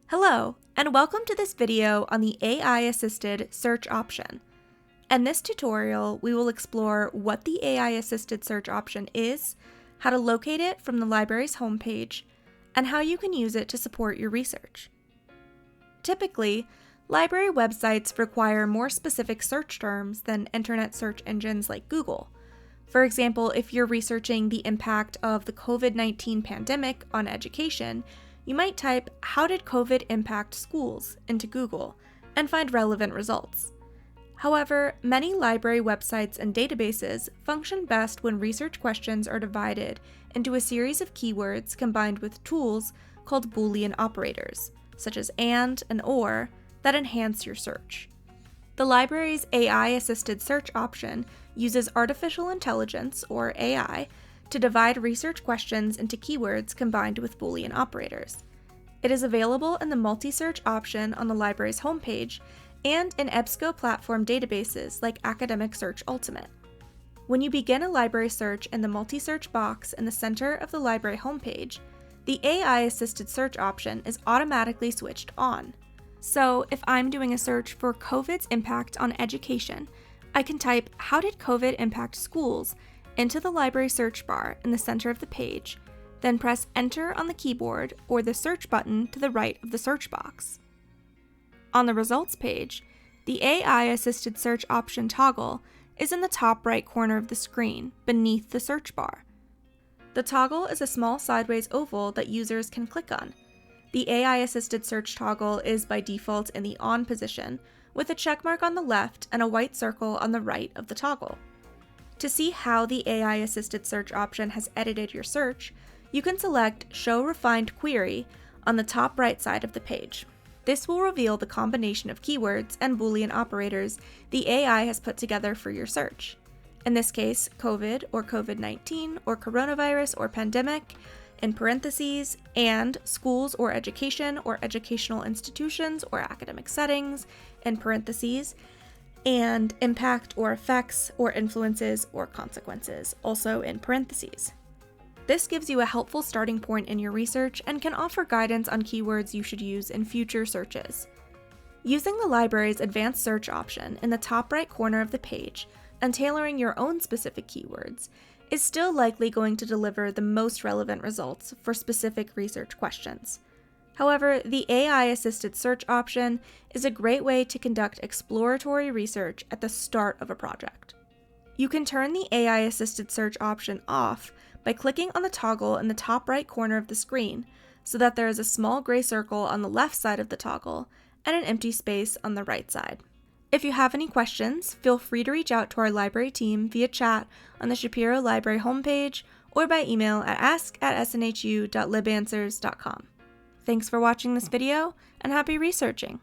Hello, and welcome to this video on the AI-assisted search option. In this tutorial, we will explore what the AI-assisted search option is, how to locate it from the library's homepage, and how you can use it to support your research. Typically, library websites require more specific search terms than internet search engines like Google. For example, if you're researching the impact of the COVID-19 pandemic on education, you might type, "How did COVID impact schools?" into Google and find relevant results. However, many library websites and databases function best when research questions are divided into a series of keywords combined with tools called Boolean operators, such as and or, that enhance your search. The library's AI-assisted search option uses artificial intelligence, or AI, to divide research questions into keywords combined with Boolean operators. It is available in the multi-search option on the library's homepage and in EBSCO platform databases like Academic Search Ultimate. When you begin a library search in the multi-search box in the center of the library homepage, the AI-assisted search option is automatically switched on. So if I'm doing a search for COVID's impact on education, I can type, "How did COVID impact schools?" into the library search bar in the center of the page, then press Enter on the keyboard or the search button to the right of the search box. On the results page, the AI-assisted search option toggle is in the top right corner of the screen, beneath the search bar. The toggle is a small sideways oval that users can click on. The AI-assisted search toggle is by default in the on position, with a checkmark on the left and a white circle on the right of the toggle. To see how the AI-assisted search option has edited your search, you can select Show Refined Query on the top right side of the page. This will reveal the combination of keywords and Boolean operators the AI has put together for your search. In this case, COVID or COVID-19 or coronavirus or pandemic, in parentheses, and schools or education or educational institutions or academic settings, in parentheses, and impact or effects or influences or consequences, also in parentheses. This gives you a helpful starting point in your research and can offer guidance on keywords you should use in future searches. Using the library's advanced search option in the top right corner of the page and tailoring your own specific keywords is still likely going to deliver the most relevant results for specific research questions. However, the AI-assisted search option is a great way to conduct exploratory research at the start of a project. You can turn the AI-assisted search option off by clicking on the toggle in the top right corner of the screen so that there is a small gray circle on the left side of the toggle and an empty space on the right side. If you have any questions, feel free to reach out to our library team via chat on the Shapiro Library homepage or by email at ask@snhu.libanswers.com. Thanks for watching this video, and happy researching!